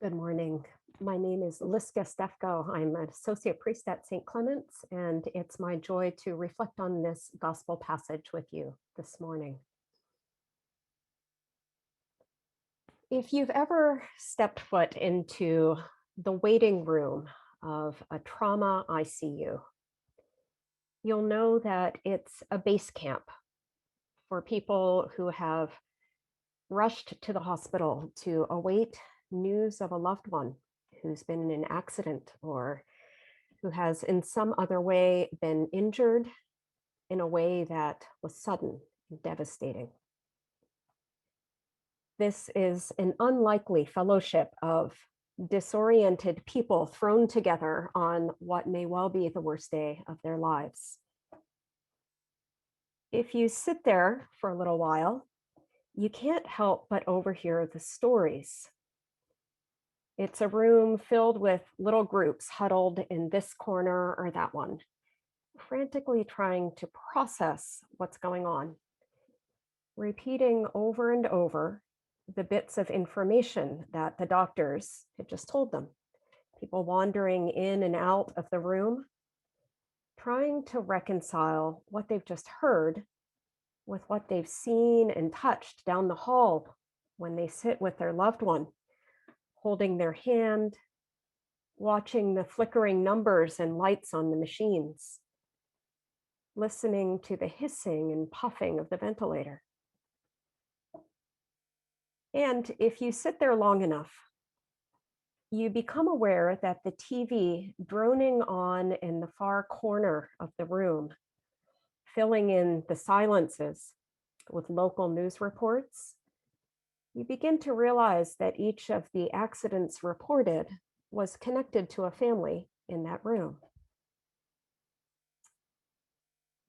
Good morning. My name is Liska Stefko. I'm an associate priest at St. Clement's, and it's my joy to reflect on this gospel passage with you this morning. If you've ever stepped foot into the waiting room of a trauma ICU, you'll know that it's a base camp for people who have rushed to the hospital to await news of a loved one who's been in an accident or who has in some other way been injured in a way that was sudden and devastating. This is an unlikely fellowship of disoriented people thrown together on what may well be the worst day of their lives. If you sit there for a little while, you can't help but overhear the stories. It's a room filled with little groups huddled in this corner or that one, frantically trying to process what's going on, repeating over and over the bits of information that the doctors had just told them. People wandering in and out of the room, trying to reconcile what they've just heard with what they've seen and touched down the hall when they sit with their loved one, holding their hand, watching the flickering numbers and lights on the machines, listening to the hissing and puffing of the ventilator. And if you sit there long enough, you become aware that the TV droning on in the far corner of the room, filling in the silences with local news reports, you begin to realize that each of the accidents reported was connected to a family in that room.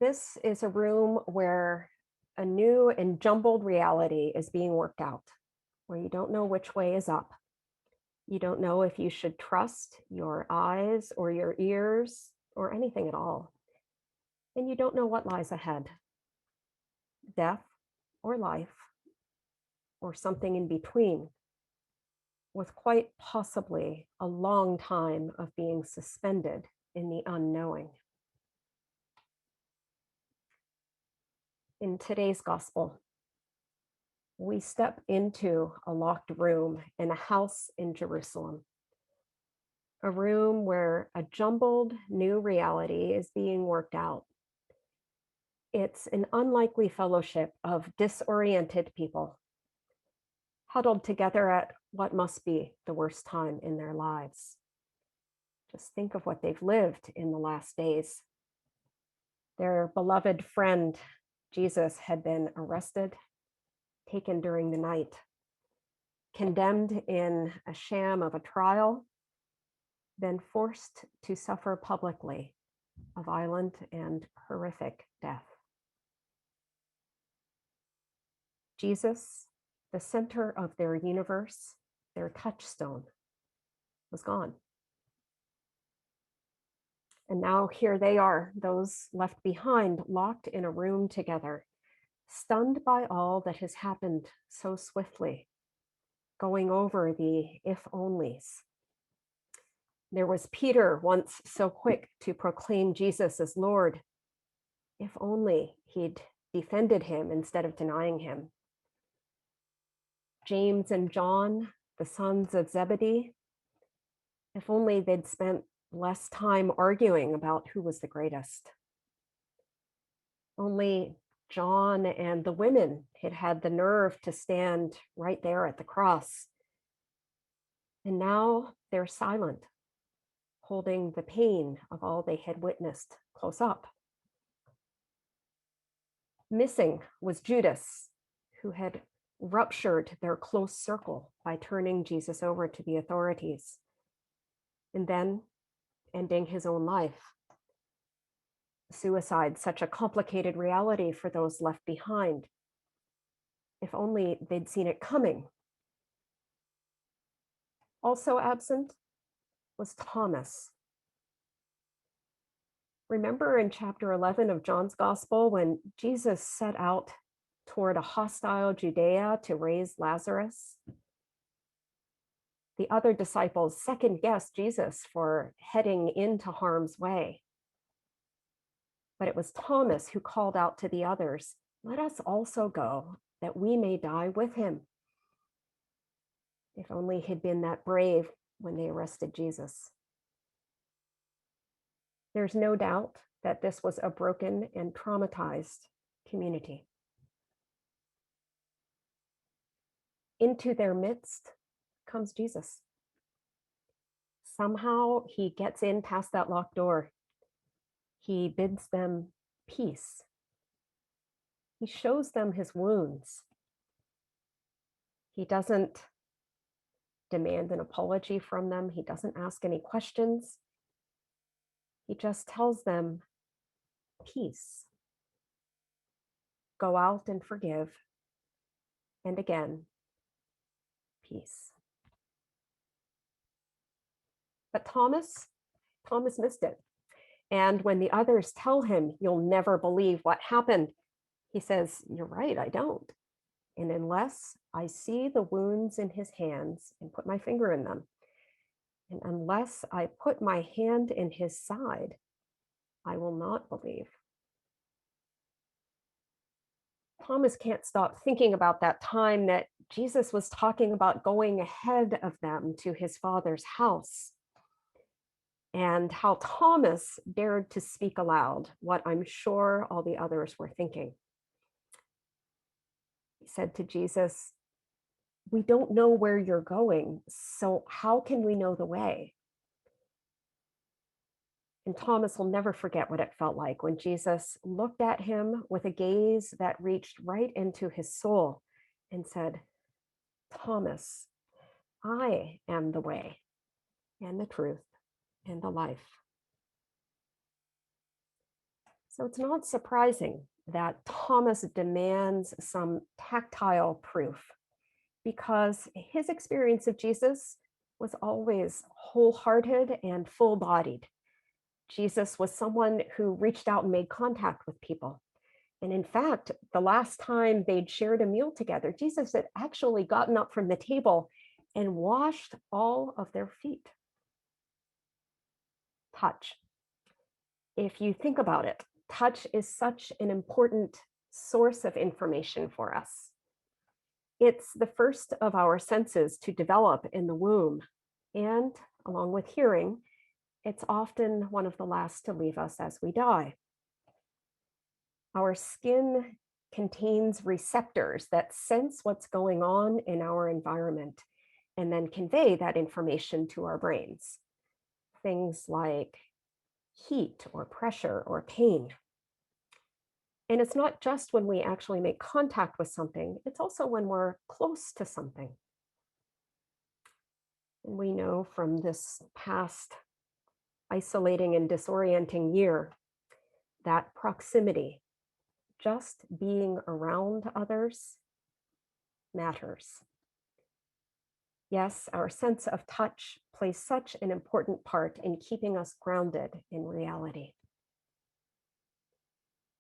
This is a room where a new and jumbled reality is being worked out, where you don't know which way is up. You don't know if you should trust your eyes or your ears or anything at all. And you don't know what lies ahead, death or life, or something in between, with quite possibly a long time of being suspended in the unknowing. In today's gospel, we step into a locked room in a house in Jerusalem, a room where a jumbled new reality is being worked out. It's an unlikely fellowship of disoriented people huddled together at what must be the worst time in their lives. Just think of what they've lived in the last days. Their beloved friend, Jesus, had been arrested, taken during the night, condemned in a sham of a trial, then forced to suffer publicly a violent and horrific death. Jesus, the center of their universe, their touchstone, was gone. And now here they are, those left behind, locked in a room together, stunned by all that has happened so swiftly, going over the if-onlys. There was Peter, once so quick to proclaim Jesus as Lord. If only he'd defended him instead of denying him. James and John, the sons of Zebedee, if only they'd spent less time arguing about who was the greatest. Only John and the women had had the nerve to stand right there at the cross. And now they're silent, holding the pain of all they had witnessed close up. Missing was Judas, who had ruptured their close circle by turning Jesus over to the authorities, and then ending his own life. Suicide, such a complicated reality for those left behind. If only they'd seen it coming. Also absent was Thomas. Remember in chapter 11 of John's Gospel when Jesus set out toward a hostile Judea to raise Lazarus? The other disciples second guessed Jesus for heading into harm's way. But it was Thomas who called out to the others, "Let us also go, that we may die with him." If only he'd been that brave when they arrested Jesus. There's no doubt that this was a broken and traumatized community. Into their midst comes Jesus. Somehow he gets in past that locked door. He bids them peace. He shows them his wounds. He doesn't demand an apology from them. He doesn't ask any questions. He just tells them, peace. Go out and forgive. And again, peace. But Thomas missed it. And when the others tell him, "You'll never believe what happened," he says, "You're right, I don't. And unless I see the wounds in his hands and put my finger in them, and unless I put my hand in his side, I will not believe." Thomas can't stop thinking about that time that Jesus was talking about going ahead of them to his Father's house, and how Thomas dared to speak aloud what I'm sure all the others were thinking. He said to Jesus, "We don't know where you're going, so how can we know the way?" And Thomas will never forget what it felt like when Jesus looked at him with a gaze that reached right into his soul and said, "Thomas, I am the way and the truth and the life." So it's not surprising that Thomas demands some tactile proof, because his experience of Jesus was always wholehearted and full bodied. Jesus was someone who reached out and made contact with people. And in fact, the last time they'd shared a meal together, Jesus had actually gotten up from the table and washed all of their feet. Touch. If you think about it, touch is such an important source of information for us. It's the first of our senses to develop in the womb. And along with hearing, it's often one of the last to leave us as we die. Our skin contains receptors that sense what's going on in our environment and then convey that information to our brains. Things like heat or pressure or pain. And it's not just when we actually make contact with something, it's also when we're close to something. And we know from this past isolating and disorienting year that proximity, just being around others, matters. Yes, our sense of touch plays such an important part in keeping us grounded in reality.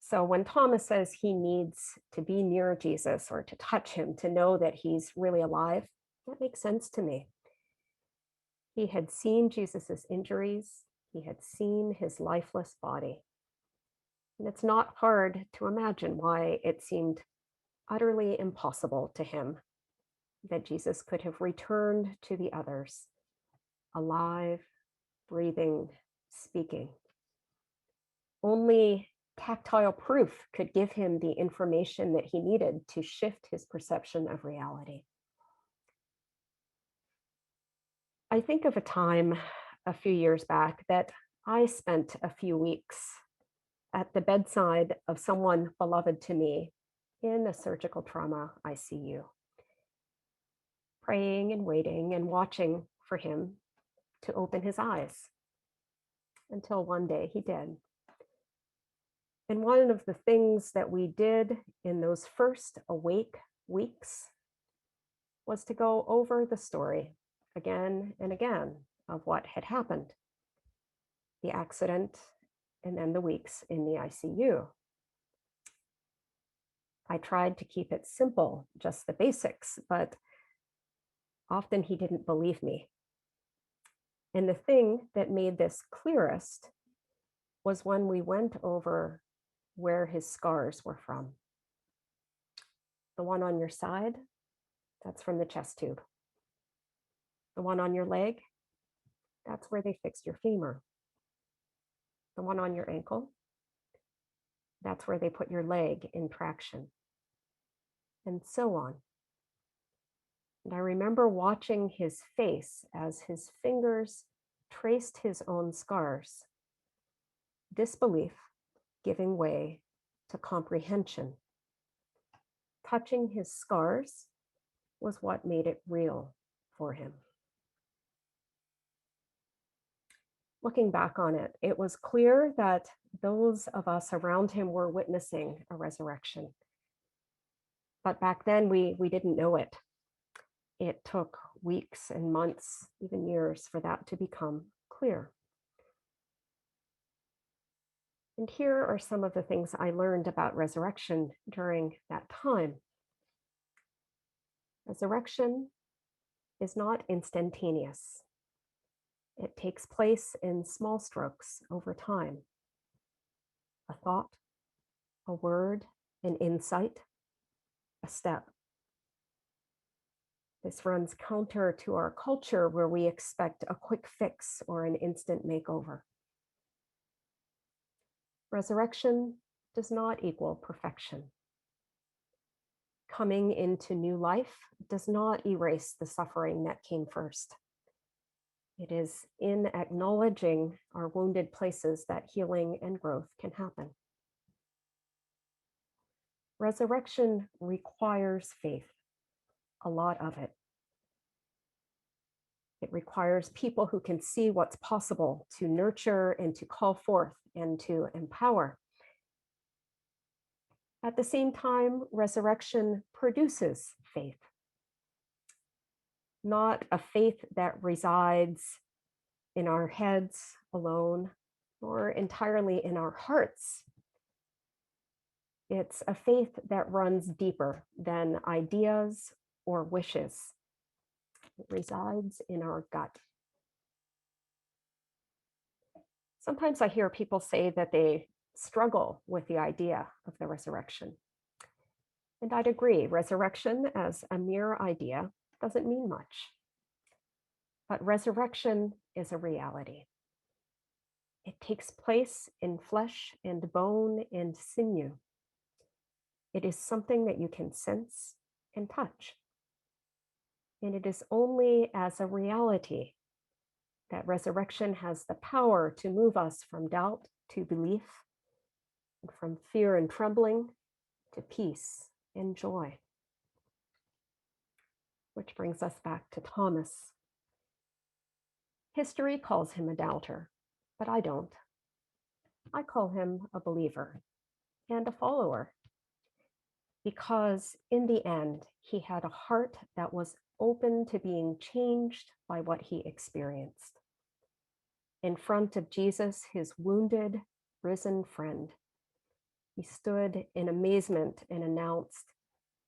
So when Thomas says he needs to be near Jesus or to touch him to know that he's really alive, that makes sense to me. He had seen Jesus's injuries. He had seen his lifeless body. And it's not hard to imagine why it seemed utterly impossible to him that Jesus could have returned to the others, alive, breathing, speaking. Only tactile proof could give him the information that he needed to shift his perception of reality. I think of a time a few years back that I spent a few weeks at the bedside of someone beloved to me in a surgical trauma ICU, praying and waiting and watching for him to open his eyes, until one day he did. And one of the things that we did in those first awake weeks was to go over the story again and again of what had happened, the accident, and then the weeks in the ICU. I tried to keep it simple, just the basics, but Often he didn't believe me. And the thing that made this clearest was when we went over where his scars were from. The one on your side, that's from the chest tube. The one on your leg, that's where they fixed your femur. The one on your ankle, that's where they put your leg in traction, and so on. And I remember watching his face as his fingers traced his own scars, disbelief giving way to comprehension. Touching his scars was what made it real for him. Looking back on it, it was clear that those of us around him were witnessing a resurrection. But back then, we didn't know it. It took weeks and months, even years, for that to become clear. And here are some of the things I learned about resurrection during that time. Resurrection is not instantaneous. It takes place in small strokes over time. A thought, a word, an insight, a step. This runs counter to our culture where we expect a quick fix or an instant makeover. Resurrection does not equal perfection. Coming into new life does not erase the suffering that came first. It is in acknowledging our wounded places that healing and growth can happen. Resurrection requires faith, a lot of it. It requires people who can see what's possible to nurture and to call forth and to empower. At the same time, resurrection produces faith. Not a faith that resides in our heads alone or entirely in our hearts. It's a faith that runs deeper than ideas or wishes. It resides in our gut. Sometimes I hear people say that they struggle with the idea of the resurrection. And I'd agree, resurrection as a mere idea doesn't mean much. But resurrection is a reality. It takes place in flesh and bone and sinew. It is something that you can sense and touch. And it is only as a reality that resurrection has the power to move us from doubt to belief, and from fear and trembling to peace and joy. Which brings us back to Thomas. History calls him a doubter, but I don't. I call him a believer and a follower, because in the end, he had a heart that was open to being changed by what he experienced. In front of Jesus, his wounded, risen friend, he stood in amazement and announced,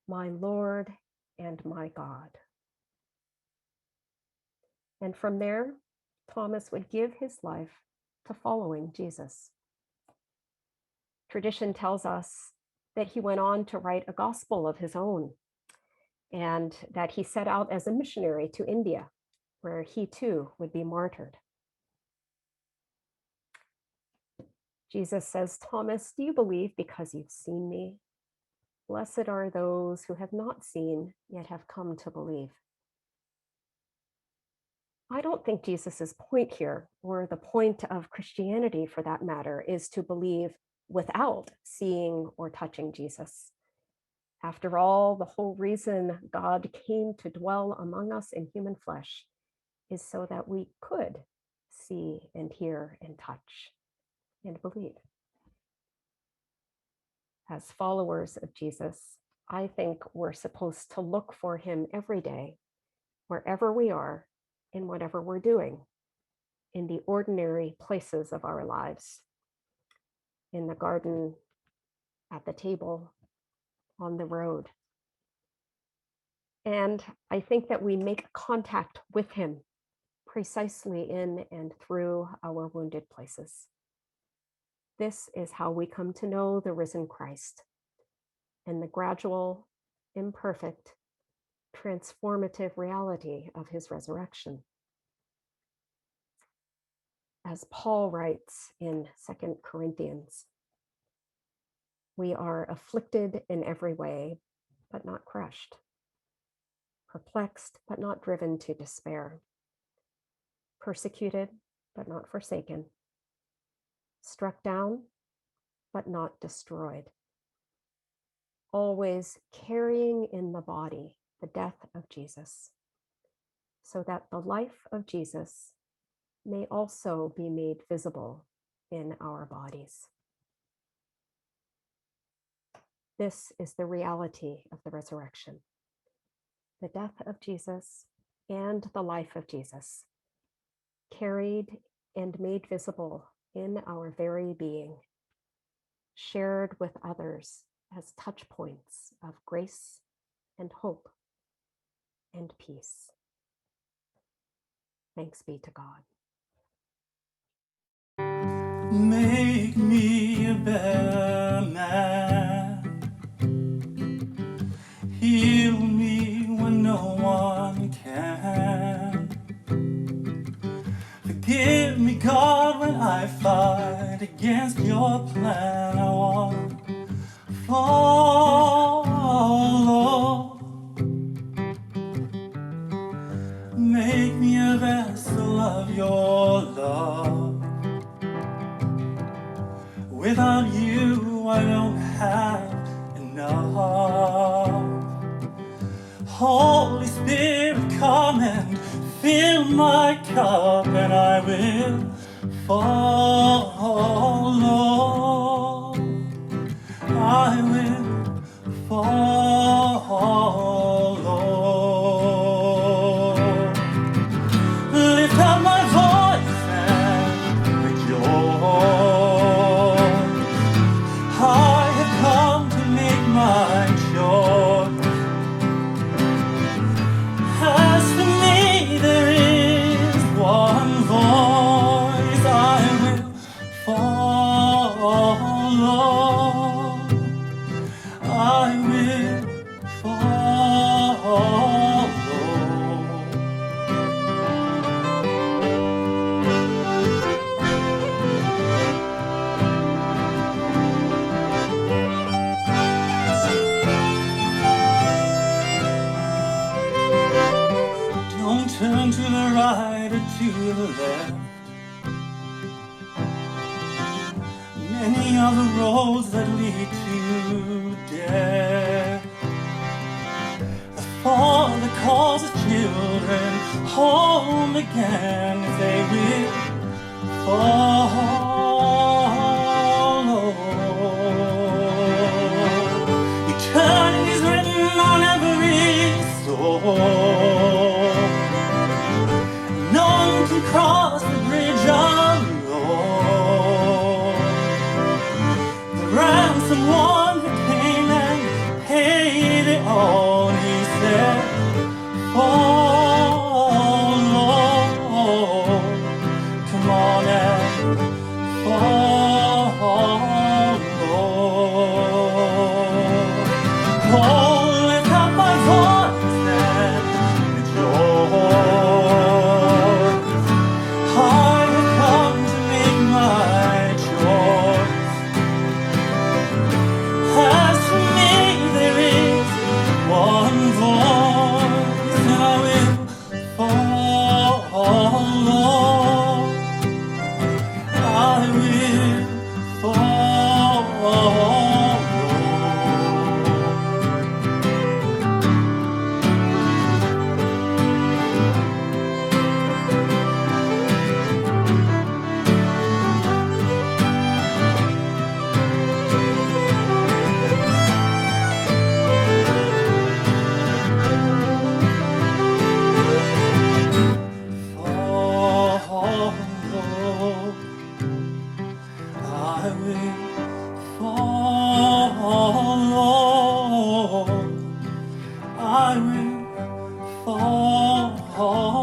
"My Lord and my God." And from there, Thomas would give his life to following Jesus. Tradition tells us that he went on to write a gospel of his own, and that he set out as a missionary to India, where he too would be martyred. Jesus says, "Thomas, do you believe because you've seen me? Blessed are those who have not seen, yet have come to believe." I don't think Jesus's point here, or the point of Christianity for that matter, is to believe without seeing or touching Jesus. After all, the whole reason God came to dwell among us in human flesh is so that we could see and hear and touch and believe. As followers of Jesus, I think we're supposed to look for him every day, wherever we are, in whatever we're doing, in the ordinary places of our lives, in the garden, at the table, on the road. And I think that we make contact with him precisely in and through our wounded places. This is how we come to know the risen Christ and the gradual, imperfect, transformative reality of his resurrection. As Paul writes in 2 Corinthians, we are afflicted in every way, but not crushed, perplexed, but not driven to despair, persecuted, but not forsaken, struck down, but not destroyed, always carrying in the body the death of Jesus, so that the life of Jesus may also be made visible in our bodies. This is the reality of the resurrection, the death of Jesus and the life of Jesus, carried and made visible in our very being, shared with others as touch points of grace and hope and peace. Thanks be to God. Make me a better man. Heal me when no one can. Forgive me, God, when I fight against your plan. I want to follow. Make me a vessel of your love. Without you, I don't have enough. Holy Spirit, come and fill my cup, and I will follow. I will follow. Lift up my voice and rejoice. I have come to make my choice. As for me, there is one voice I will follow. I will follow. Don't turn to the right or to the left. Many are the roads that lead to death. The Father calls his children home again if they will follow. Eternity is written on every soul. None can cross the bridge alone. The ransom one who came and paid it all. He said, follow. Come on and call